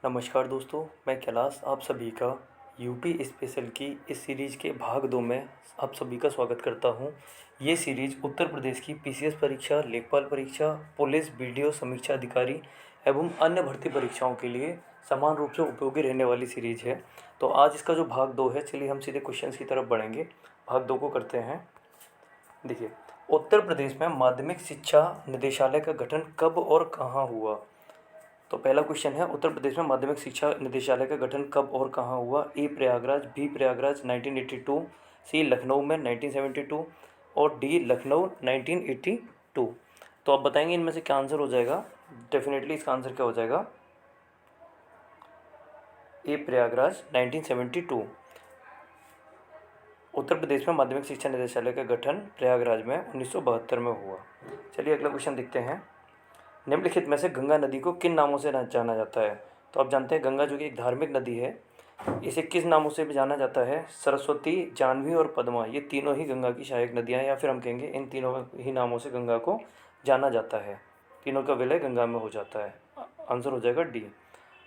नमस्कार दोस्तों, मैं कैलाश आप सभी का यूपी स्पेशल की इस सीरीज़ के भाग 2 में आप सभी का स्वागत करता हूं। ये सीरीज़ उत्तर प्रदेश की पीसीएस परीक्षा, लेखपाल परीक्षा, पुलिस, बीडीओ, समीक्षा अधिकारी एवं अन्य भर्ती परीक्षाओं के लिए समान रूप से उपयोगी रहने वाली सीरीज़ है। तो आज इसका जो भाग 2 है, चलिए हम सीधे क्वेश्चंस की तरफ बढ़ेंगे। भाग 2 को करते हैं। देखिए, उत्तर प्रदेश में माध्यमिक शिक्षा निदेशालय का गठन कब और कहाँ हुआ? तो पहला क्वेश्चन है, उत्तर प्रदेश में माध्यमिक शिक्षा निदेशालय का गठन कब और कहाँ हुआ? ए प्रयागराज, बी प्रयागराज 1982, सी लखनऊ में 1972 और डी लखनऊ 1982। तो आप बताएंगे इनमें से क्या आंसर हो जाएगा? डेफिनेटली इसका आंसर क्या हो जाएगा? ए प्रयागराज 1972। उत्तर प्रदेश में माध्यमिक शिक्षा निदेशालय का गठन प्रयागराज में 1972 में हुआ। चलिए अगला क्वेश्चन देखते हैं। निम्नलिखित में से गंगा नदी को किन नामों से जाना जाता है? तो आप जानते हैं गंगा जो कि एक धार्मिक नदी है, इसे किस नामों से भी जाना जाता है? सरस्वती, जाह्नवी और पद्मा, ये तीनों ही गंगा की सहायक नदियाँ हैं, या फिर हम कहेंगे इन तीनों ही नामों से गंगा को जाना जाता है। तीनों का विलय गंगा में हो जाता है। आंसर हो जाएगा डी।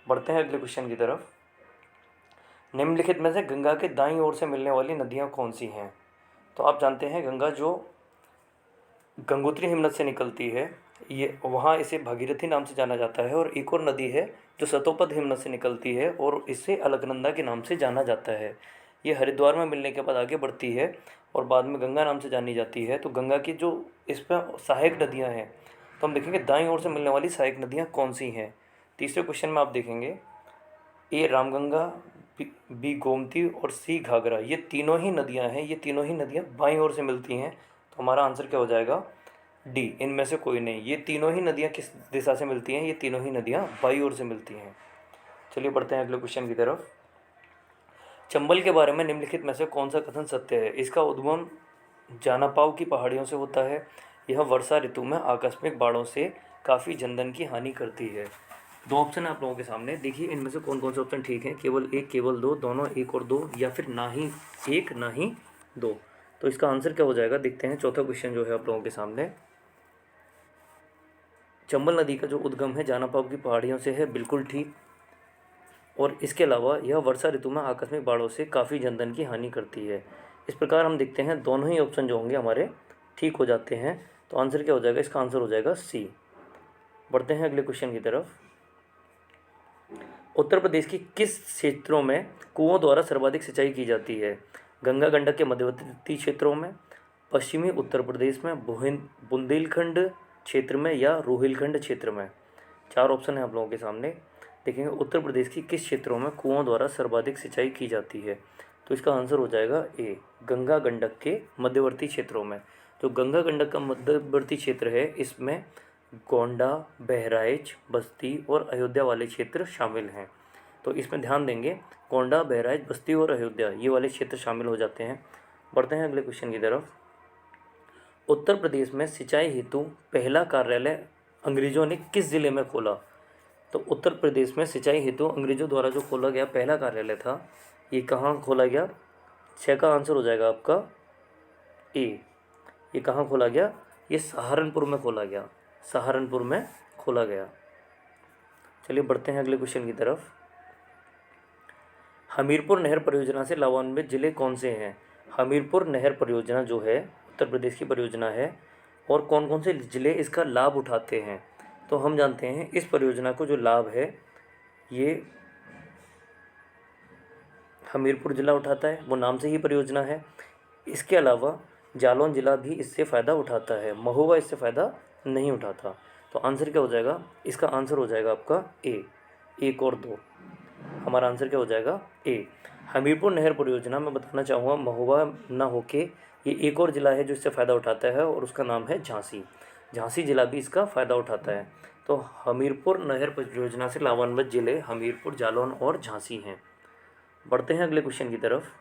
बढ़ते हैं अगले क्वेश्चन की तरफ। निम्नलिखित में से गंगा के दाईं ओर से मिलने वाली नदियाँ कौन सी हैं? तो आप जानते हैं गंगा जो गंगोत्री हिमनद से निकलती है, ये वहाँ इसे भागीरथी नाम से जाना जाता है। और एक और नदी है जो सतोपद हिमनद से निकलती है और इसे अलकनंदा के नाम से जाना जाता है। ये हरिद्वार में मिलने के बाद आगे बढ़ती है और बाद में गंगा नाम से जानी जाती है। तो गंगा की जो इस पर सहायक नदियाँ हैं, तो हम देखेंगे दाईं ओर से मिलने वाली सहायक नदियाँ कौन सी हैं। तीसरे क्वेश्चन में आप देखेंगे ए रामगंगा, बी गोमती और सी घाघरा, ये तीनों ही नदियाँ हैं, ये तीनों ही नदियाँ बाईं ओर से मिलती हैं। तो हमारा आंसर क्या हो जाएगा? डी, इनमें से कोई नहीं। ये तीनों ही नदियाँ किस दिशा से मिलती हैं? ये तीनों ही नदियाँ बाईं ओर से मिलती हैं। चलिए बढ़ते हैं अगले क्वेश्चन की तरफ। चंबल के बारे में निम्नलिखित में से कौन सा कथन सत्य है? इसका उद्गम जानापाव की पहाड़ियों से होता है। यह वर्षा ऋतु में आकस्मिक बाढ़ों से काफ़ी जनधन की हानि करती है। दो ऑप्शन है आप लोगों के सामने, देखिए इनमें से कौन कौन से ऑप्शन ठीक है। केवल एक, केवल दो, दोनों, एक और दो, या फिर ना ही एक ना ही दो। तो इसका आंसर क्या हो जाएगा देखते हैं। चौथा क्वेश्चन जो है आप लोगों के सामने, चंबल नदी का जो उद्गम है जानापाव की पहाड़ियों से है, बिल्कुल ठीक। और इसके अलावा यह वर्षा ऋतु में आकस्मिक बाढ़ों से काफ़ी जनधन की हानि करती है। इस प्रकार हम देखते हैं दोनों ही ऑप्शन जो होंगे हमारे ठीक हो जाते हैं। तो आंसर क्या हो जाएगा? इसका आंसर हो जाएगा सी। बढ़ते हैं अगले क्वेश्चन की तरफ। उत्तर प्रदेश की किस क्षेत्रों में कुओं द्वारा सर्वाधिक सिंचाई की जाती है? गंगा गंडक के मध्यवर्ती क्षेत्रों में, पश्चिमी उत्तर प्रदेश में, बुंदेलखंड क्षेत्र में, या रोहिलखंड क्षेत्र में? चार ऑप्शन है आप लोगों के सामने। देखेंगे उत्तर प्रदेश की किस क्षेत्रों में कुओं द्वारा सर्वाधिक सिंचाई की जाती है? तो इसका आंसर हो जाएगा ए, गंगा गंडक के मध्यवर्ती क्षेत्रों में। जो गंगा गंडक का मध्यवर्ती क्षेत्र है, इसमें गोंडा, बहराइच, बस्ती और अयोध्या वाले क्षेत्र शामिल हैं। तो इसमें ध्यान देंगे, गोंडा, बहराइच, बस्ती और अयोध्या ये वाले क्षेत्र शामिल हो जाते हैं। बढ़ते हैं अगले क्वेश्चन की तरफ। उत्तर प्रदेश में सिंचाई हेतु पहला कार्यालय अंग्रेजों ने किस जिले में खोला? तो उत्तर प्रदेश में सिंचाई हेतु अंग्रेजों द्वारा जो खोला गया पहला कार्यालय था, ये कहाँ खोला गया? छः का आंसर हो जाएगा आपका ए। ये कहाँ खोला गया? ये सहारनपुर में खोला गया, सहारनपुर में खोला गया। चलिए बढ़ते हैं अगले क्वेश्चन की तरफ। हमीरपुर नहर परियोजना से लाभान्वित जिले कौन से हैं? हमीरपुर नहर परियोजना जो है उत्तर प्रदेश की परियोजना है, और कौन कौन से जिले इसका लाभ उठाते हैं? तो हम जानते हैं इस परियोजना को जो लाभ है ये हमीरपुर ज़िला उठाता है, वो नाम से ही परियोजना है। इसके अलावा जालौन ज़िला भी इससे फ़ायदा उठाता है, महोबा इससे फ़ायदा नहीं उठाता। तो आंसर क्या हो जाएगा? इसका आंसर हो जाएगा आपका ए, एक और दो। हमारा आंसर क्या हो जाएगा? ए। हमीरपुर नहर परियोजना में बताना चाहूँगा महोबा ना होके ये एक और ज़िला है जो इससे फ़ायदा उठाता है, और उसका नाम है झांसी। झांसी ज़िला भी इसका फ़ायदा उठाता है। तो हमीरपुर नहर परियोजना से लाभान्वित जिले हमीरपुर, जालौन और झांसी हैं। बढ़ते हैं अगले क्वेश्चन की तरफ।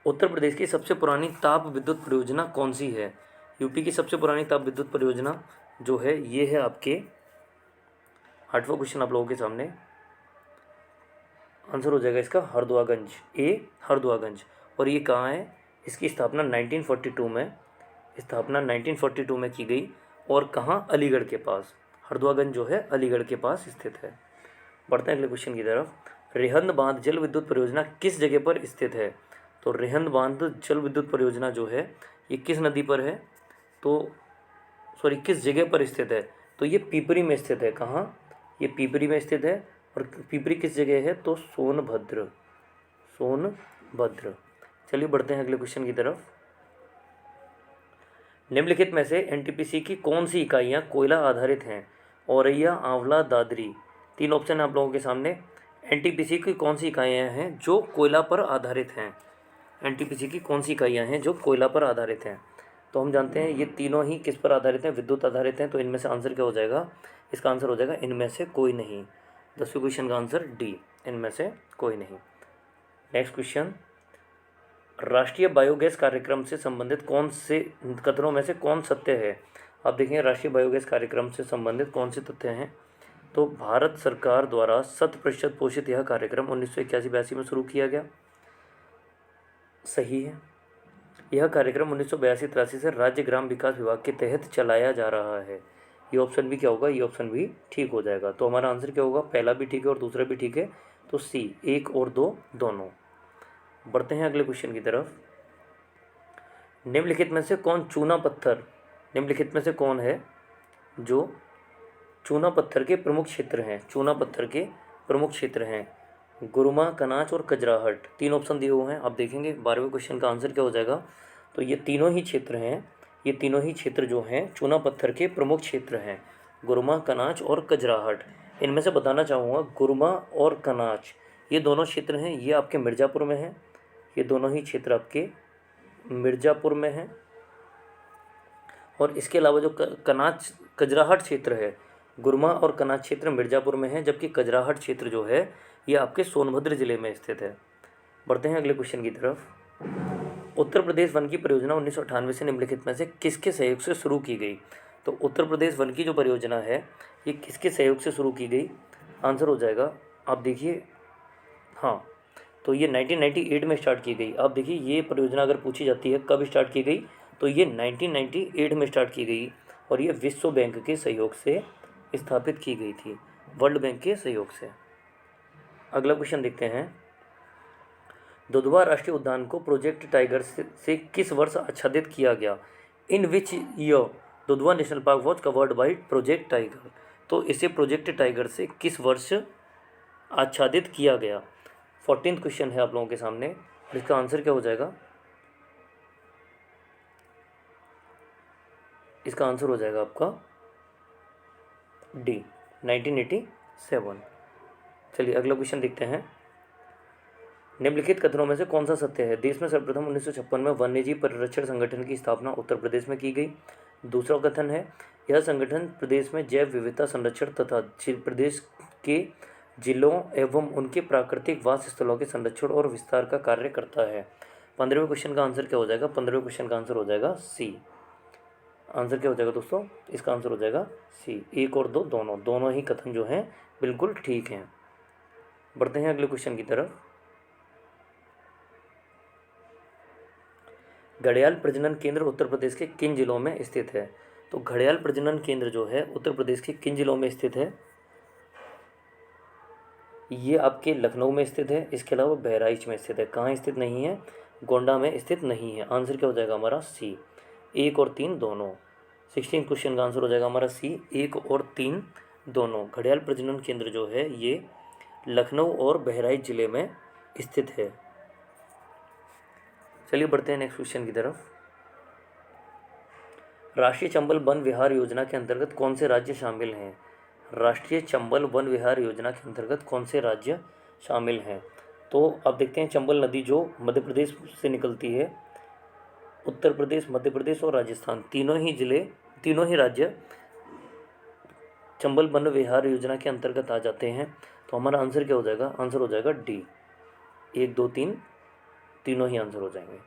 उत्तर प्रदेश की सबसे पुरानी ताप विद्युत परियोजना कौन सी है? यूपी की सबसे पुरानी ताप विद्युत परियोजना जो है ये है आपके 8वां क्वेश्चन आप लोगों के सामने। आंसर हो जाएगा इसका हरदुआगंज, ए हरदुआगंज। और ये कहाँ है? इसकी स्थापना 1942 में की गई, और कहाँ? अलीगढ़ के पास। हरदुआगंज जो है अलीगढ़ के पास स्थित है। बढ़ते हैं अगले क्वेश्चन की तरफ। रिहंद बांध जल विद्युत परियोजना किस जगह पर स्थित है? तो रिहंद बांध जल विद्युत परियोजना जो है ये किस नदी पर है? तो सॉरी, किस जगह पर स्थित है? तो ये पीपरी में स्थित है। कहाँ? ये पीपरी में स्थित है। और पीपरी किस जगह है? तो सोनभद्र, सोनभद्र। चलिए बढ़ते हैं अगले क्वेश्चन की तरफ। निम्नलिखित में से एनटीपीसी की कौन सी इकाइयाँ कोयला आधारित हैं? औरैया, आंवला, दादरी। तीन ऑप्शन है आप लोगों के सामने। एनटीपीसी की कौन सी इकाइयाँ हैं जो कोयला पर आधारित हैं? एनटीपीसी की कौन सी इकाइयाँ हैं जो कोयला पर आधारित हैं? तो हम जानते हैं ये तीनों ही किस पर आधारित हैं? विद्युत आधारित हैं। तो इनमें से आंसर क्या हो जाएगा? इसका आंसर हो जाएगा इनमें से कोई नहीं। 10वें क्वेश्चन का आंसर डी, इनमें से कोई नहीं। नेक्स्ट क्वेश्चन, राष्ट्रीय बायोगैस कार्यक्रम से संबंधित कौन से कथनों में से कौन सत्य है? आप देखेंगे राष्ट्रीय बायोगैस कार्यक्रम से संबंधित कौन से तथ्य हैं? तो भारत सरकार द्वारा 100% पोषित यह कार्यक्रम 1981-82 में शुरू किया गया, सही है। यह कार्यक्रम 1982-83 से राज्य ग्राम विकास विभाग के तहत चलाया जा रहा है। ये ऑप्शन भी क्या होगा? ये ऑप्शन भी ठीक हो जाएगा। तो हमारा आंसर क्या होगा? पहला भी ठीक है और दूसरा भी ठीक है। तो सी, 1 और 2 दोनों। बढ़ते हैं अगले क्वेश्चन की तरफ। निम्नलिखित में से कौन चूना पत्थर, निम्नलिखित में से कौन है जो चूना पत्थर के प्रमुख क्षेत्र हैं? चूना पत्थर के प्रमुख क्षेत्र हैं गुरुमा, कनाच और कजराहट। तीन ऑप्शन दिए हुए हैं। आप देखेंगे 12वें क्वेश्चन का आंसर क्या हो जाएगा? तो ये तीनों ही क्षेत्र हैं, ये तीनों ही क्षेत्र जो हैं चूना पत्थर के प्रमुख क्षेत्र हैं, गुरुमा, कनाच और कजराहट। इनमें से बताना चाहूँगा गुरुमा और कनाच ये दोनों क्षेत्र हैं, ये आपके मिर्ज़ापुर में हैं। ये दोनों ही क्षेत्र आपके मिर्ज़ापुर में हैं। और इसके अलावा जो कनाच कजराहट क्षेत्र है, गुरमा और कनाच क्षेत्र मिर्ज़ापुर में है, जबकि कजराहट क्षेत्र जो है ये आपके सोनभद्र जिले में स्थित है। बढ़ते हैं अगले क्वेश्चन की तरफ। उत्तर प्रदेश वन की परियोजना 1998 से निम्नलिखित में से किसके सहयोग से शुरू की गई? तो उत्तर प्रदेश वन की जो परियोजना है ये किसके सहयोग से शुरू की गई? आंसर हो जाएगा, आप देखिए, हाँ, तो ये 1998 में स्टार्ट की गई। आप देखिए ये परियोजना अगर पूछी जाती है कब स्टार्ट की गई, तो ये 1998 में स्टार्ट की गई और ये विश्व बैंक के सहयोग से स्थापित की गई थी, वर्ल्ड बैंक के सहयोग से। अगला क्वेश्चन देखते हैं। दुधवा राष्ट्रीय उद्यान को प्रोजेक्ट टाइगर से किस वर्ष आच्छादित किया गया? In which year Dudhwa national park was covered by project tiger. तो इसे प्रोजेक्ट टाइगर से किस वर्ष आच्छादित किया गया? 14th क्वेश्चन है आप लोगों के सामने। इसका आंसर क्या हो जाएगा? इसका आंसर हो जाएगा आपका डी, 1987। चलिए अगला क्वेश्चन देखते हैं। निम्नलिखित कथनों में से कौन सा सत्य है? देश में सर्वप्रथम 1956 में वन्यजीव परिरक्षण संगठन की स्थापना उत्तर प्रदेश में की गई। दूसरा कथन है यह संगठन प्रदेश में जैव विविधता संरक्षण तथा प्रदेश के जिलों एवं उनके प्राकृतिक वास स्थलों के संरक्षण और विस्तार का कार्य करता है। 15वें क्वेश्चन का आंसर क्या हो जाएगा? 15वें क्वेश्चन का आंसर हो जाएगा सी। आंसर क्या हो जाएगा दोस्तों? इसका आंसर हो जाएगा सी। 1 और 2 दोनों ही कथन जो हैं बिल्कुल ठीक हैं। बढ़ते हैं अगले क्वेश्चन की तरफ। घड़ियाल प्रजनन केंद्र उत्तर प्रदेश के किन जिलों में स्थित है? तो घड़ियाल प्रजनन केंद्र जो है उत्तर प्रदेश के किन जिलों में स्थित है? ये आपके लखनऊ में स्थित है, इसके अलावा बहराइच में स्थित है। कहाँ स्थित नहीं है? गोंडा में स्थित नहीं है। आंसर क्या हो जाएगा हमारा? सी। 1 और 3 दोनों। 16 क्वेश्चन का आंसर हो जाएगा हमारा सी, 1 और 3 दोनों। घड़ियाल प्रजनन केंद्र जो है ये लखनऊ और बहराइच जिले में स्थित है। चलिए बढ़ते हैं नेक्स्ट क्वेश्चन की तरफ। राष्ट्रीय चंबल वन विहार योजना के अंतर्गत कौन से राज्य शामिल हैं? राष्ट्रीय चंबल वन विहार योजना के अंतर्गत कौन से राज्य शामिल हैं? तो आप देखते हैं चंबल नदी जो मध्य प्रदेश से निकलती है, उत्तर प्रदेश, मध्य प्रदेश और राजस्थान तीनों ही राज्य चंबल वन विहार योजना के अंतर्गत आ जाते हैं। तो हमारा आंसर क्या हो जाएगा? आंसर हो जाएगा डी। 1, 2, 3 तीनों ही आंसर हो जाएंगे।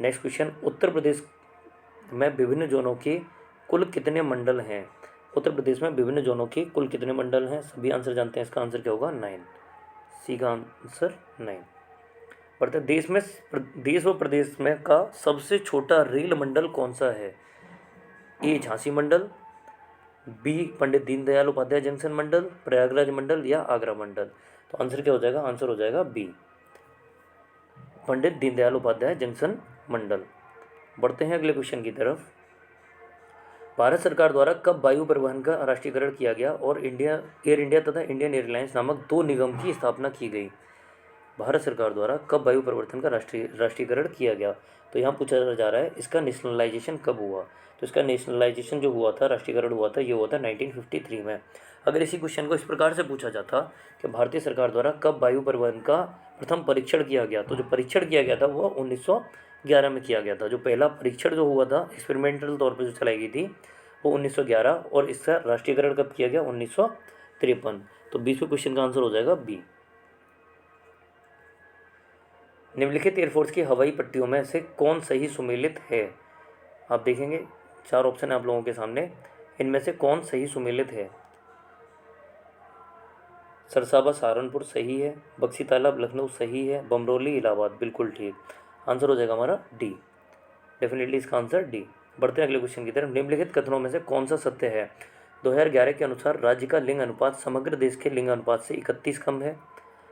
नेक्स्ट क्वेश्चन, उत्तर प्रदेश में विभिन्न जोनों के कुल कितने मंडल हैं? उत्तर प्रदेश में विभिन्न जोनों के कुल कितने मंडल हैं? सभी आंसर जानते हैं, इसका आंसर क्या होगा? 9। सी का आंसर 9। बढ़ते देश व प्रदेश में का सबसे छोटा रेल मंडल कौन सा है? ए झांसी मंडल, बी पंडित दीनदयाल उपाध्याय जंक्शन मंडल, प्रयागराज मंडल या आगरा मंडल। तो आंसर क्या हो जाएगा, आंसर हो जाएगा बी, पंडित दीनदयाल उपाध्याय जंक्शन मंडल। बढ़ते हैं अगले क्वेश्चन की तरफ। भारत सरकार द्वारा कब वायु परिवहन का राष्ट्रीयकरण किया गया और एयर इंडिया तथा इंडियन एयरलाइंस नामक दो निगम की स्थापना की गई। भारत सरकार द्वारा कब वायु परिवर्तन का राष्ट्रीयकरण किया गया। तो यहाँ पूछा जा रहा है इसका नेशनलाइजेशन कब हुआ। तो इसका नेशनलाइजेशन जो हुआ था, राष्ट्रीयकरण हुआ था, ये हुआ था 1953 में। अगर इसी क्वेश्चन को इस प्रकार से पूछा जाता कि भारतीय सरकार द्वारा कब वायु परिवहन का प्रथम परीक्षण किया गया, तो जो परीक्षण किया गया था वो 1911 में किया गया था। जो पहला परीक्षण जो हुआ था एक्सपेरिमेंटल तौर पर जो चलाई गई थी वो 1911, और इसका राष्ट्रीयकरण कब किया गया, 1953। तो 20वें क्वेश्चन का आंसर हो जाएगा बी। निम्नलिखित एयरफोर्स की हवाई पट्टियों में से कौन सही सुमेलित है। आप देखेंगे 4 ऑप्शन है आप लोगों के सामने, इनमें से कौन सही सुमेलित है। सरसाबा सहारनपुर सही है, बक्सी तालाब लखनऊ सही है, बमरौली इलाहाबाद बिल्कुल ठीक। आंसर हो जाएगा हमारा डी, डेफिनेटली इसका आंसर डी। बढ़ते हैं अगले क्वेश्चन की तरफ। निम्नलिखित कथनों में से कौन सा सत्य है। 2011 के अनुसार राज्य का लिंग अनुपात समग्र देश के लिंग अनुपात से 31 कम है।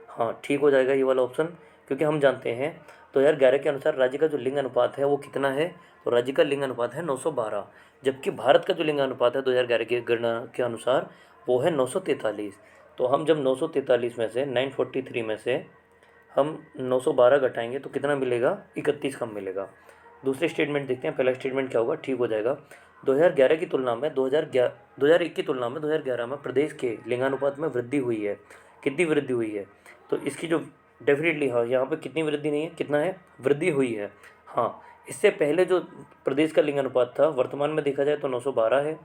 हाँ ठीक हो जाएगा ये वाला ऑप्शन, क्योंकि हम जानते हैं 2011 के अनुसार राज्य का जो लिंग अनुपात है वो कितना है, तो राज्य का लिंग अनुपात है 912, जबकि भारत का जो लिंग अनुपात है 2011 की गणना के अनुसार वो है 943। तो हम जब 943 में से 943 में से हम 912 घटाएंगे तो कितना मिलेगा, 31 कम मिलेगा। दूसरे स्टेटमेंट देखते हैं, पहला स्टेटमेंट क्या होगा, ठीक हो जाएगा। 2011 की तुलना में 2001 की तुलना में 2011 में प्रदेश के लिंगानुपात में वृद्धि हुई है। कितनी वृद्धि हुई है, तो इसकी जो डेफिनेटली हाँ यहाँ पे कितनी वृद्धि नहीं है, कितना है, वृद्धि हुई है। हाँ इससे पहले जो प्रदेश का लिंगानुपात था वर्तमान में देखा जाए तो 912 है।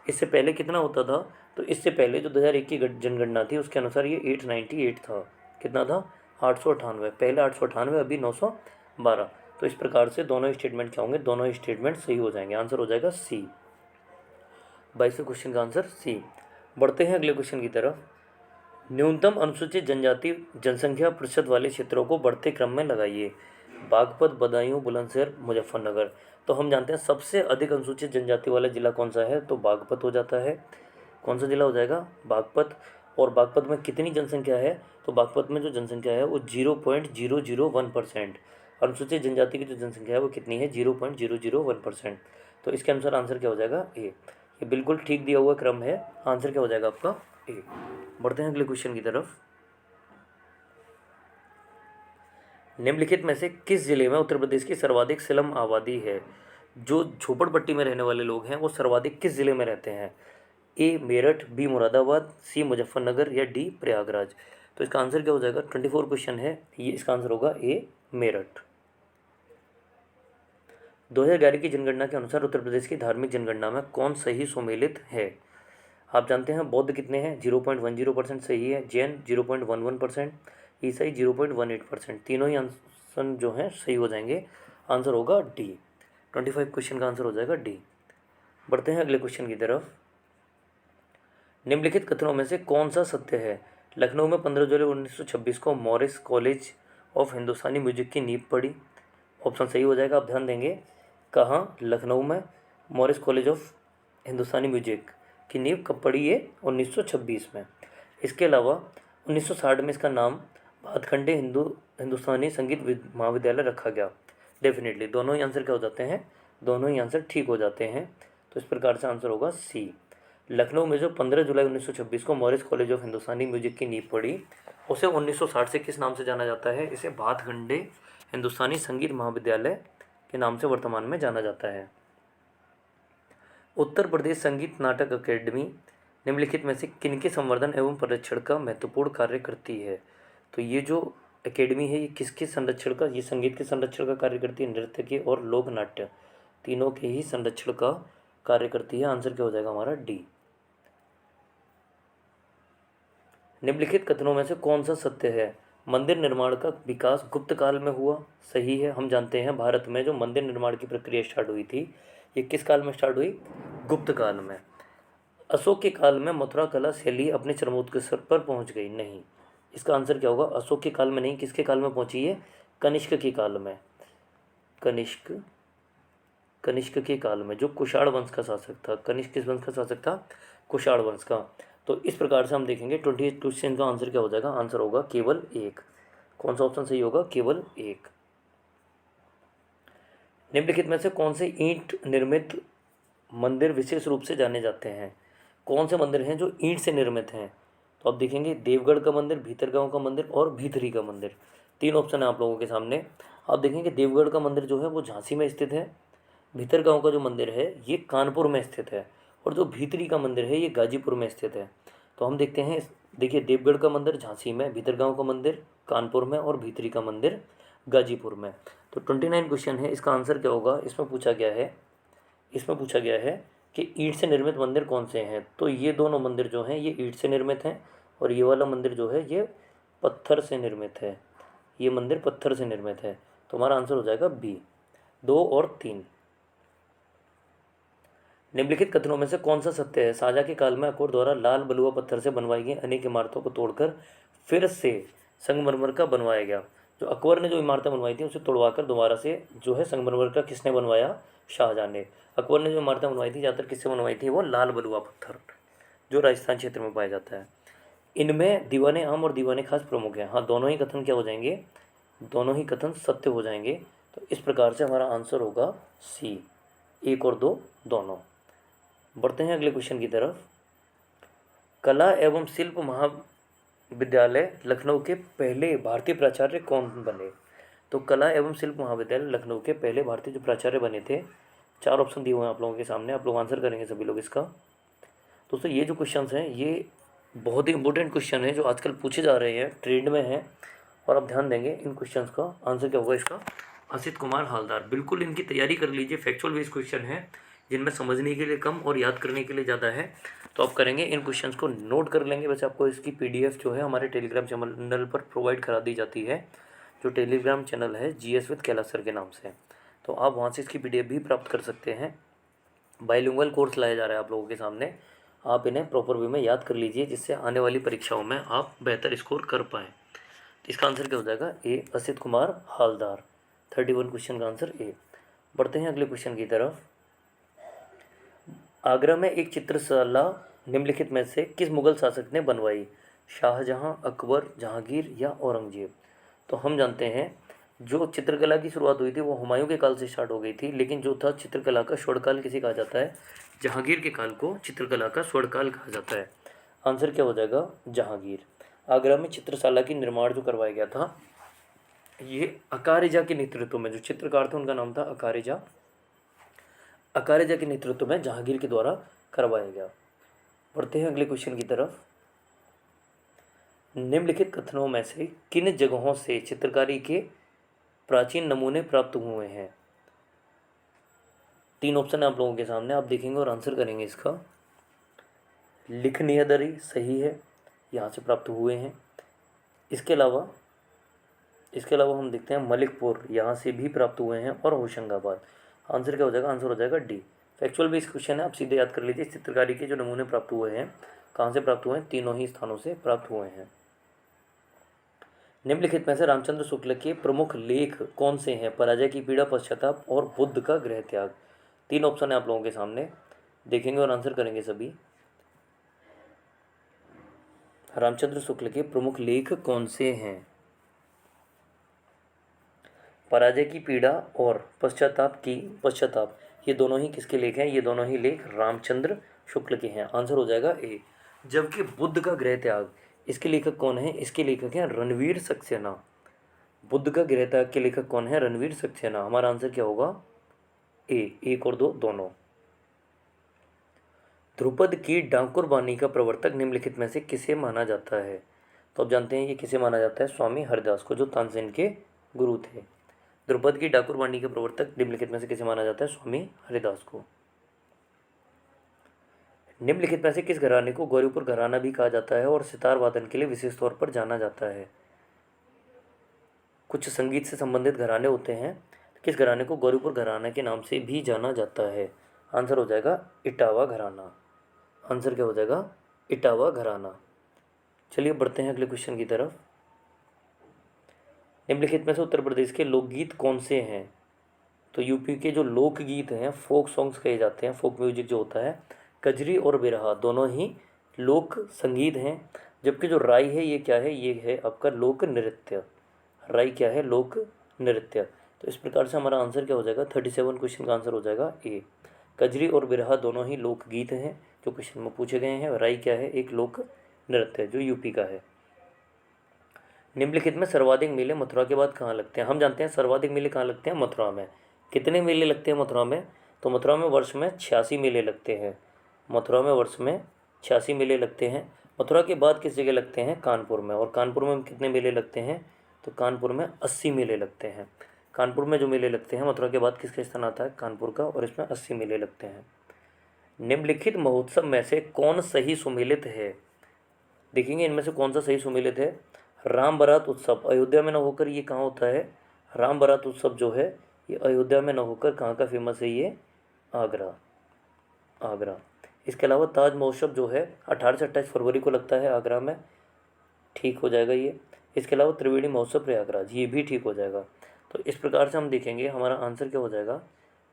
इससे पहले कितना होता था, तो इससे पहले जो 2001 की जनगणना थी उसके अनुसार ये 898 था। कितना था, 898, पहले 898, अभी 912। तो इस प्रकार से दोनों स्टेटमेंट क्या होंगे, दोनों स्टेटमेंट सही हो जाएंगे। आंसर हो जाएगा सी, 22वें क्वेश्चन का आंसर सी। बढ़ते हैं अगले क्वेश्चन की तरफ। न्यूनतम अनुसूचित जनजाति जनसंख्या प्रतिशत वाले क्षेत्रों को बढ़ते क्रम में लगाइए। बागपत, बदायूं, बुलंदशहर, मुजफ्फरनगर। तो हम जानते हैं सबसे अधिक अनुसूचित जनजाति वाला जिला कौन सा है, तो बागपत हो जाता है। कौन सा जिला हो जाएगा, बागपत। और बागपत में कितनी जनसंख्या है, तो बागपत में जो जनसंख्या है वो 0.001%। अनुसूचित जनजाति की जो जनसंख्या है वो कितनी है, 0.001%। तो इसके अनुसार आंसर क्या हो जाएगा, ए। ये बिल्कुल ठीक दिया हुआ क्रम है, आंसर क्या हो जाएगा आपका ए। बढ़ते हैं अगले क्वेश्चन की तरफ। निम्नलिखित में से किस जिले में उत्तर प्रदेश की सर्वाधिक स्लम आबादी है। जो झोपड़पट्टी में रहने वाले लोग हैं वो सर्वाधिक किस जिले में रहते हैं। ए मेरठ, बी मुरादाबाद, सी मुजफ्फरनगर या डी प्रयागराज। तो इसका आंसर क्या हो जाएगा, 24 क्वेश्चन है ये, इसका आंसर होगा ए मेरठ। 2011 की जनगणना के अनुसार उत्तर प्रदेश की धार्मिक जनगणना में कौन सही सुमेलित है। आप जानते हैं बौद्ध कितने हैं, 0.10% सही है, जैन 0.11%, ईसाई 0.18%। तीनों ही आंसर जो हैं सही हो जाएंगे। आंसर होगा डी, 25 क्वेश्चन का आंसर हो जाएगा डी। बढ़ते हैं अगले क्वेश्चन की तरफ। निम्नलिखित कथनों में से कौन सा सत्य है। लखनऊ में 15 जुलाई 1926 को Morris college of Hindustani music की नींव पड़ी। ऑप्शन सही हो जाएगा, आप ध्यान देंगे। कहाँ, लखनऊ में Morris college of Hindustani music की नींव कब पड़ी, ये 1926 में। इसके अलावा 1960 में इसका नाम भातखंडे हिंदुस्तानी संगीत महाविद्यालय रखा गया। डेफिनेटली दोनों ही आंसर क्या हो जाते हैं, दोनों ही आंसर ठीक हो जाते हैं। तो इस प्रकार से आंसर होगा सी। लखनऊ में जो 15 जुलाई 1926 को Morris college of Hindustani music की नींव पड़ी, उसे 1960 से किस नाम से जाना जाता है, इसे भातखंडे हिंदुस्तानी संगीत महाविद्यालय के नाम से वर्तमान में जाना जाता है। उत्तर प्रदेश संगीत नाटक अकेडमी निम्नलिखित में से किनके संवर्धन एवं संरक्षण का महत्वपूर्ण कार्य करती है। तो ये जो एकेडमी है ये किसके संरक्षण का, ये संगीत के संरक्षण का कार्य करती है, नृत्य के और लोक नाट्य तीनों के ही संरक्षण का कार्य करती है। आंसर क्या हो जाएगा हमारा डी। निम्नलिखित कथनों में से कौन सा सत्य है। मंदिर निर्माण का विकास गुप्त काल में हुआ, सही है। हम जानते हैं भारत में जो मंदिर निर्माण की प्रक्रिया स्टार्ट हुई थी ये किस काल में स्टार्ट हुई, गुप्त काल में। अशोक के काल में मथुरा कला शैली अपने चरमोत्कर्ष पर पहुंच गई, नहीं। इसका आंसर क्या होगा, अशोक के काल में नहीं, किसके काल में पहुंची है, कनिष्क के काल में। कनिष्क कनिष्क के काल में, जो कुषाण वंश का शासक था। कनिष्क किस वंश का शासक था? कुषाण वंश का। तो इस प्रकार से हम देखेंगे 28 क्वेश्चन का आंसर क्या हो जाएगा? आंसर होगा केवल एक। कौन सा ऑप्शन सही होगा? केवल एक। निम्नलिखित में से कौन से ईंट निर्मित मंदिर विशेष रूप से जाने जाते हैं? कौन से मंदिर हैं जो ईंट से निर्मित हैं? तो आप देखेंगे देवगढ़ का मंदिर, भीतरगांव का मंदिर और भीतरी का मंदिर। तीन ऑप्शन है आप लोगों के सामने। आप देखेंगे देवगढ़ का मंदिर जो है वो झांसी में स्थित है, भीतरगांव का जो मंदिर है ये कानपुर में स्थित है, और जो भीतरी का मंदिर है ये गाजीपुर में स्थित है। तो हम देखते हैं, देखिए देवगढ़ का मंदिर झांसी में, भीतरगांव का मंदिर कानपुर में और भीतरी का मंदिर गाजीपुर में। तो 29 क्वेश्चन है, इसका आंसर क्या होगा? इसमें पूछा गया है कि ईंट से निर्मित मंदिर कौन से हैं? तो ये दोनों मंदिर जो हैं ये ईंट से निर्मित हैं, और ये वाला मंदिर जो है ये पत्थर से निर्मित है। ये मंदिर पत्थर से निर्मित है। तो हमारा आंसर हो जाएगा बी, 2 और 3। निम्नलिखित कथनों में से कौन सा सत्य है? शाहजहाँ के काल में अकबर द्वारा लाल बलुआ पत्थर से बनवाई गई अनेक इमारतों को तोड़कर फिर से संगमरमर का बनवाया गया। जो अकबर ने जो इमारतें बनवाई थी उसे तोड़वाकर दोबारा से जो है संगमरमर का किसने बनवाया? शाहजहाँ ने। अकबर ने जो इमारतें बनवाई थी ज़्यादातर किससे बनवाई थी? वो लाल बलुआ पत्थर, जो राजस्थान क्षेत्र में पाया जाता है। इनमें दीवाने आम और दीवाने खास प्रमुख हैं। हाँ, दोनों ही कथन क्या हो जाएंगे? दोनों ही कथन सत्य हो जाएंगे। तो इस प्रकार से हमारा आंसर होगा सी, 1 और 2 दोनों। बढ़ते हैं अगले क्वेश्चन की तरफ। कला एवं शिल्प महाविद्यालय लखनऊ के पहले भारतीय प्राचार्य कौन बने? तो कला एवं शिल्प महाविद्यालय लखनऊ के पहले भारतीय जो प्राचार्य बने थे, 4 ऑप्शन दिए हुए हैं आप लोगों के सामने, आप लोग आंसर करेंगे सभी लोग इसका। दोस्तों ये जो क्वेश्चन हैं ये बहुत ही इंपॉर्टेंट क्वेश्चन है जो आजकल पूछे जा रहे हैं, ट्रेंड में हैं, और आप ध्यान देंगे इन क्वेश्चंस का। आंसर क्या होगा इसका? असित कुमार हालदार। बिल्कुल इनकी तैयारी कर लीजिए, फैक्चुअल बेस्ड क्वेश्चन है जिनमें समझने के लिए कम और याद करने के लिए ज़्यादा है। तो आप करेंगे, इन क्वेश्चंस को नोट कर लेंगे। वैसे आपको इसकी PDF जो है हमारे टेलीग्राम चैनल पर प्रोवाइड करा दी जाती है, जो टेलीग्राम चैनल है GS विद कैलाश सर के नाम से। तो आप वहाँ से इसकी PDF भी प्राप्त कर सकते हैं। बाइलिंगुअल कोर्स लाया जा रहा है आप लोगों के सामने, आप इन्हें प्रॉपर वे में याद कर लीजिए जिससे आने वाली परीक्षाओं में आप बेहतर स्कोर कर पाएँ। तो इसका आंसर क्या हो जाएगा? ए, असित कुमार हालदार। 31 क्वेश्चन का आंसर ए। बढ़ते हैं अगले क्वेश्चन की तरफ। आगरा में एक चित्रशाला निम्नलिखित में से किस मुगल शासक ने बनवाई? शाहजहां, अकबर, जहांगीर या औरंगजेब? तो हम जानते हैं जो चित्रकला की शुरुआत हुई थी वो हुमायूं के काल से स्टार्ट हो गई थी, लेकिन जो था चित्रकला का स्वर्णकाल किसे कहा जाता है? जहांगीर के काल को चित्रकला का स्वर्णकाल कहा जाता है। आंसर क्या हो जाएगा? जहांगीर। आगरा में चित्रशाला की निर्माण जो करवाया गया था ये अकारिजा के नेतृत्व में, जो चित्रकार थे उनका नाम था अकारिजा। अकारिजा के नेतृत्व में जहांगीर के द्वारा करवाया गया। बढ़ते हैं अगले क्वेश्चन की तरफ। निम्नलिखित कथनों में से किन जगहों से चित्रकारी के प्राचीन नमूने प्राप्त हुए हैं? 3 ऑप्शन है आप लोगों के सामने, आप देखेंगे और आंसर करेंगे इसका। लिखनियदरी सही है, यहाँ से प्राप्त हुए हैं। इसके अलावा हम देखते हैं मलिकपुर, यहाँ से भी प्राप्त हुए हैं, और होशंगाबाद। आंसर क्या हो जाएगा? आंसर हो जाएगा डी। फैक्चुअल बेस्ड क्वेश्चन है, आप सीधे याद कर लीजिए। चित्रकारी के जो नमूने प्राप्त हुए हैं कहाँ से प्राप्त हुए हैं? तीनों ही स्थानों से प्राप्त हुए हैं। निम्नलिखित में से रामचंद्र शुक्ल के प्रमुख लेख कौन से हैं? पराजय की पीड़ा, पश्चाताप और बुद्ध का गृह त्याग। 3 ऑप्शन है आप लोगों के सामने, देखेंगे और आंसर करेंगे सभी। रामचंद्र शुक्ल के प्रमुख लेख कौन से हैं? पराजय की पीड़ा और पश्चाताप, ये दोनों ही किसके लेख हैं? ये दोनों ही लेख रामचंद्र शुक्ल के हैं। आंसर हो जाएगा ए। जबकि बुद्ध का गृह त्याग, इसके लेखक कौन है? इसके लेखक हैं रणवीर सक्सेना। बुद्ध का गृह त्याग के लेखक कौन है? रणवीर सक्सेना। हमारा आंसर क्या होगा? ए, 1 और 2 दोनों। ध्रुपद की डाकुर बानी का प्रवर्तक निम्नलिखित में से किसे माना जाता है? तो आप जानते हैं ये किसे माना जाता है? स्वामी हरिदास को, जो तानसेन के गुरु थे। ध्रुपद की डाकुर बानी के प्रवर्तक निम्नलिखित में से किसे माना जाता है? स्वामी हरिदास को। निम्नलिखित में से किस घराने को गौरीपुर घराना भी कहा जाता है और सितार वादन के लिए विशेष तौर पर जाना जाता है? कुछ संगीत से संबंधित घराने होते हैं, किस घराने को गौरीपुर घराना के नाम से भी जाना जाता है? आंसर हो जाएगा इटावा घराना। आंसर क्या हो जाएगा? इटावा घराना। चलिए बढ़ते हैं अगले क्वेश्चन की तरफ। निम्नलिखित में से उत्तर प्रदेश के लोकगीत कौन से हैं? तो यूपी के जो लोकगीत हैं, फोक सॉन्ग्स कहे जाते हैं, फोक म्यूजिक जो होता है, कजरी और बिरहा दोनों ही लोक संगीत हैं। जबकि जो राई है ये क्या है, ये है आपका लोक नृत्य। राई क्या है, लोक नृत्य। तो इस प्रकार से हमारा आंसर क्या हो जाएगा, 37 क्वेश्चन का आंसर हो जाएगा ए। कजरी और बिरहा दोनों ही लोकगीत हैं जो क्वेश्चन में पूछे गए हैं। राई क्या है, एक लोक नृत्य जो यूपी का है। निम्नलिखित में सर्वाधिक मेले मथुरा के बाद कहाँ लगते हैं। हम जानते हैं सर्वाधिक मेले कहाँ लगते हैं, मथुरा में। कितने मेले लगते हैं मथुरा में, तो मथुरा में वर्ष में 86 मेले लगते हैं। मथुरा में वर्ष में 86 मेले लगते हैं। मथुरा के बाद किस जगह लगते हैं, कानपुर में। और कानपुर में कितने मेले लगते हैं, तो कानपुर में 80 मेले लगते हैं। कानपुर में जो मेले लगते हैं, मथुरा के बाद किसका स्थान आता है, कानपुर का, और इसमें 80 मेले लगते हैं। निम्नलिखित महोत्सव में से कौन सही सुमेलित है। देखेंगे इनमें से कौन सा सही सुमेलित है। राम बारात उत्सव अयोध्या में न होकर ये कहाँ होता है, राम बारात उत्सव जो है ये अयोध्या में न होकर कहाँ का फेमस है, ये आगरा। आगरा। इसके अलावा ताज महोत्सव जो है 18 से 28 फरवरी को लगता है आगरा में, ठीक हो जाएगा ये। इसके अलावा त्रिवेणी महोत्सव प्रयागराज, ये भी ठीक हो जाएगा। तो इस प्रकार से हम देखेंगे हमारा आंसर क्या हो जाएगा।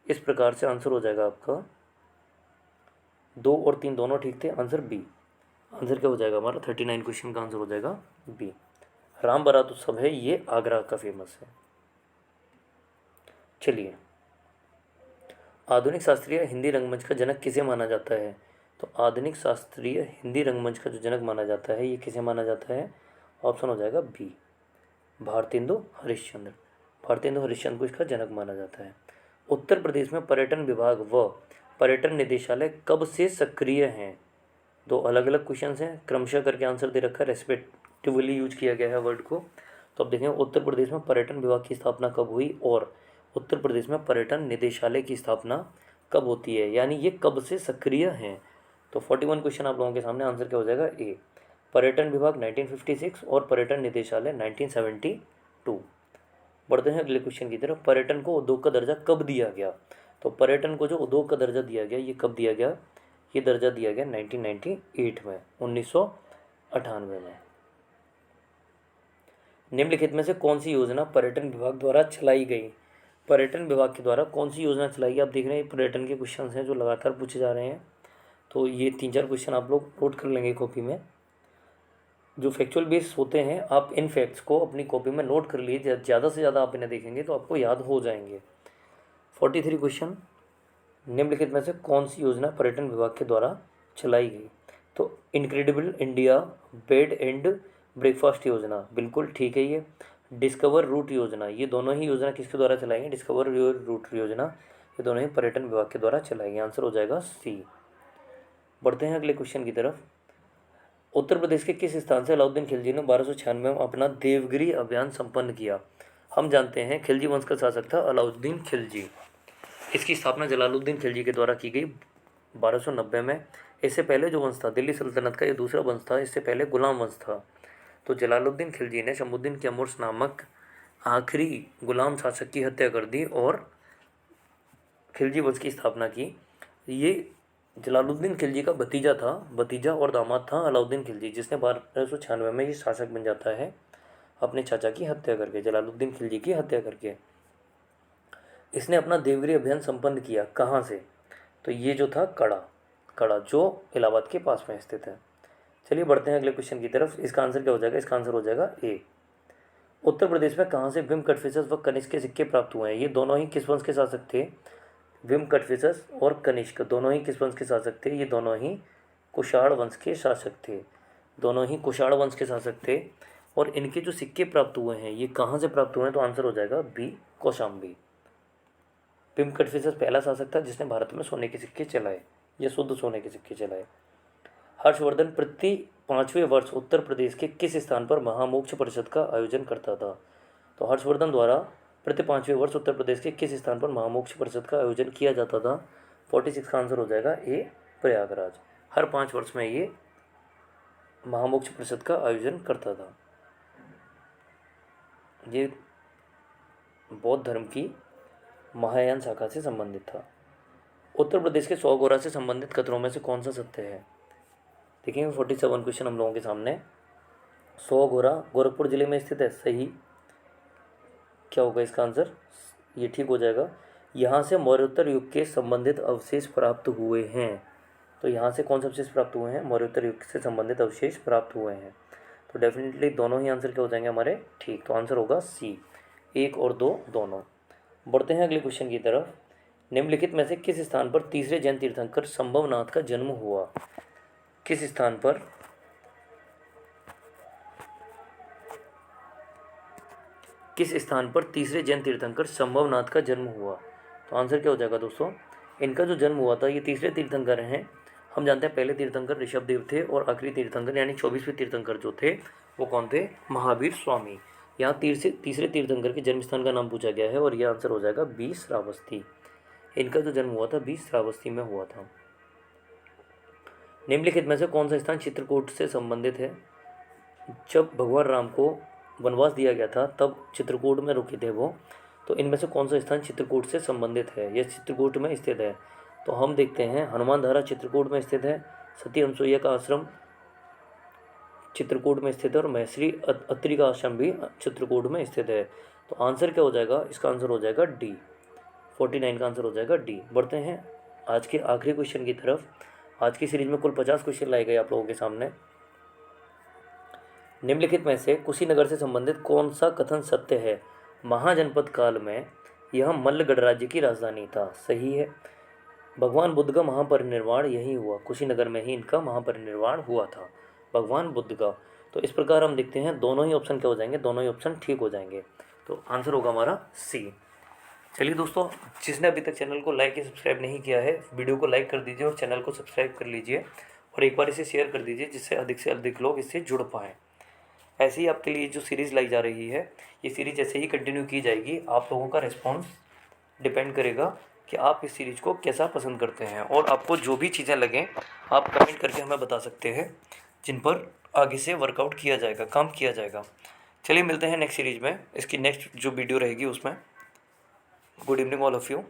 इस प्रकार से आंसर हो जाएगा आपका 2 और 3 दोनों ठीक थे, आंसर बी। आंसर क्या हो जाएगा हमारा 39 क्वेश्चन का आंसर हो जाएगा बी। राम बारात उत्सव है ये आगरा का फेमस है। चलिए, आधुनिक शास्त्रीय हिंदी रंगमंच का जनक किसे माना जाता है। तो आधुनिक शास्त्रीय हिंदी रंगमंच का जो जनक माना जाता है ये किसे माना जाता है, ऑप्शन हो जाएगा बी, भारतेंदु हरिश्चंद्र। भारतेंदु हरिश्चंद्र को इसका जनक माना जाता है। उत्तर प्रदेश में पर्यटन विभाग व पर्यटन निदेशालय कब से सक्रिय हैं। दो अलग अलग क्वेश्चन हैं, क्रमशः करके आंसर दे रखा है, रेस्पेक्टिवली यूज किया गया है वर्ड को। तो अब देखें उत्तर प्रदेश में पर्यटन विभाग की स्थापना कब हुई और उत्तर प्रदेश में पर्यटन निदेशालय की स्थापना कब होती है, यानी ये कब से सक्रिय हैं। तो 41 क्वेश्चन आप लोगों के सामने, आंसर क्या हो जाएगा ए, पर्यटन विभाग 1956 और पर्यटन निदेशालय 1972। बढ़ते हैं अगले क्वेश्चन की तरफ। पर्यटन को उद्योग का दर्जा कब दिया गया। तो पर्यटन को जो उद्योग का दर्जा दिया गया ये कब दिया गया, ये दर्जा दिया गया 1998 में, 1998 में। निम्नलिखित में से कौन सी योजना पर्यटन विभाग द्वारा चलाई गई। पर्यटन विभाग के द्वारा कौन सी योजना चलाई गई। आप देख रहे हैं पर्यटन के क्वेश्चन हैं जो लगातार पूछे जा रहे हैं। तो ये 3-4 क्वेश्चन आप लोग नोट कर लेंगे कॉपी में। जो फैक्चुअल बेस होते हैं आप इन फैक्ट्स को अपनी कॉपी में नोट कर लीजिए, ज़्यादा से ज़्यादा आप इन्हें देखेंगे तो आपको याद हो जाएंगे। 43 क्वेश्चन, निम्नलिखित में से कौन सी योजना पर्यटन विभाग के द्वारा चलाई गई। तो incredible India bed and breakfast योजना, बिल्कुल ठीक है ये। डिस्कवर रूट योजना, ये दोनों ही योजना किसके द्वारा चलाई गई, डिस्कवर रूट योजना, ये दोनों ही पर्यटन विभाग के द्वारा चलाई गई। आंसर हो जाएगा सी। बढ़ते हैं अगले क्वेश्चन की तरफ। उत्तर प्रदेश के किस स्थान से अलाउद्दीन खिलजी ने 1296 में अपना देवगिरी अभियान संपन्न किया। हम जानते हैं खिलजी वंश का शासक था अलाउद्दीन खिलजी। इसकी स्थापना जलालुद्दीन खिलजी के द्वारा की गई 1290 में। इससे पहले जो वंश था दिल्ली सल्तनत का, ये दूसरा वंश था, इससे पहले गुलाम वंश था। तो जलालुद्दीन खिलजी ने शमसुद्दीन कैमूर्स नामक आखिरी गुलाम शासक की हत्या कर दी और खिलजी वंश की स्थापना की। ये जलालुद्दीन खिलजी का भतीजा और दामाद था अलाउद्दीन खिलजी, जिसने 1296 में ये शासक बन जाता है अपने चाचा की हत्या करके, जलालुद्दीन खिलजी की हत्या करके। इसने अपना देवगिरी अभियान संपन्न किया कहाँ से, तो ये जो था कड़ा जो इलाहाबाद के पास में स्थित है। चलिए बढ़ते हैं अगले क्वेश्चन की तरफ। इसका आंसर क्या हो जाएगा, इसका आंसर हो जाएगा ए। उत्तर प्रदेश में कहाँ से विम कटफिशस व कनिष्क के सिक्के प्राप्त हुए हैं। ये दोनों ही किस वंश के शासक थे, विम कटफिशस और कनिष्क दोनों ही किस वंश के शासक थे, ये दोनों ही कुषाण वंश के शासक थे, दोनों ही कुषाण वंश के शासक थे। और इनके जो सिक्के प्राप्त हुए हैं ये कहाँ से प्राप्त हुए हैं, तो आंसर हो जाएगा बी, कौशाम्बी। विम कटफिशस पहला शासक था जिसने भारत में सोने के सिक्के चलाए, या शुद्ध सोने के सिक्के चलाए। हर्षवर्धन प्रति 5वें वर्ष उत्तर प्रदेश के किस स्थान पर महामोक्ष परिषद का आयोजन करता था। तो हर्षवर्धन द्वारा प्रति 5वें वर्ष उत्तर प्रदेश के किस स्थान पर महामोक्ष परिषद का आयोजन किया जाता था। 46 का आंसर हो जाएगा ए, प्रयागराज। हर 5 वर्ष में ये महामोक्ष परिषद का आयोजन करता था। ये बौद्ध धर्म की महायान शाखा से संबंधित था। उत्तर प्रदेश के 100 गोरा से संबंधित कथनों में से कौन सा सत्य है। देखिए 47 क्वेश्चन हम लोगों के सामने। 100 गोरा गोरखपुर जिले में स्थित है, सही क्या होगा इसका आंसर, ये ठीक हो जाएगा। यहाँ से मौर्योत्तर युग के संबंधित अवशेष प्राप्त हुए हैं। तो यहाँ से कौन से अवशेष प्राप्त हुए हैं? मौर्योत्तर युग से संबंधित अवशेष प्राप्त हुए हैं। तो डेफिनेटली दोनों ही आंसर क्या हो जाएंगे हमारे? ठीक। तो आंसर होगा सी, 1 और 2 दोनों। बढ़ते हैं अगले क्वेश्चन की तरफ। निम्नलिखित में से किस स्थान पर तीसरे जैन तीर्थंकर संभवनाथ का जन्म हुआ? किस स्थान पर तीसरे जैन तीर्थंकर संभवनाथ का जन्म हुआ? तो आंसर क्या हो जाएगा दोस्तों? इनका जो जन्म हुआ था, ये तीसरे तीर्थंकर हैं। हम जानते हैं पहले तीर्थंकर ऋषभदेव थे और आखिरी तीर्थंकर यानी 24वें तीर्थंकर जो थे वो कौन थे? महावीर स्वामी। यहाँ तीसरे तीर्थंकर के जन्म स्थान का नाम पूछा गया है और यह आंसर हो जाएगा बी, श्रावस्ती। इनका जो जन्म हुआ था बी, श्रावस्ती में हुआ था। निम्नलिखित में से कौन सा स्थान चित्रकूट से संबंधित है? जब भगवान राम को वनवास दिया गया था तब चित्रकूट में रुके थे वो। तो इनमें से कौन सा स्थान चित्रकूट से संबंधित है? यह चित्रकूट में स्थित है। तो हम देखते हैं हनुमान धारा चित्रकूट में स्थित है, सती अनसुईया का आश्रम चित्रकूट में स्थित है और महर्षि अत्रि का आश्रम भी चित्रकूट में स्थित है। तो आंसर क्या हो जाएगा? इसका आंसर हो जाएगा डी, 49 का आंसर हो जाएगा डी। बढ़ते हैं आज के आखिरी क्वेश्चन की तरफ। आज की सीरीज में कुल 50 क्वेश्चन लाए गए आप लोगों के सामने। निम्नलिखित में से कुशीनगर से संबंधित कौन सा कथन सत्य है? महाजनपद काल में यह मल्ल गणराज्य की राजधानी था। सही है। भगवान बुद्ध का महापरिनिर्वाण यही हुआ, कुशीनगर में ही इनका महापरिनिर्वाण हुआ था, भगवान बुद्ध का। तो इस प्रकार हम देखते हैं दोनों ही ऑप्शन क्या हो जाएंगे? दोनों ही ऑप्शन ठीक हो जाएंगे। तो आंसर होगा हमारा सी। चलिए दोस्तों, जिसने अभी तक चैनल को लाइक या सब्सक्राइब नहीं किया है, वीडियो को लाइक कर दीजिए और चैनल को सब्सक्राइब कर लीजिए और एक बार इसे शेयर कर दीजिए जिससे अधिक लोग इससे जुड़ पाएँ। ऐसे ही आपके लिए जो सीरीज़ लाई जा रही है, ये सीरीज़ ऐसे ही कंटिन्यू की जाएगी। आप लोगों का रिस्पॉन्स डिपेंड करेगा कि आप इस सीरीज़ को कैसा पसंद करते हैं और आपको जो भी चीज़ें लगें आप कमेंट करके हमें बता सकते हैं, जिन पर आगे से वर्कआउट किया जाएगा, काम किया जाएगा। चलिए मिलते हैं नेक्स्ट सीरीज़ में। इसकी नेक्स्ट जो वीडियो रहेगी उसमें। Good evening all of you.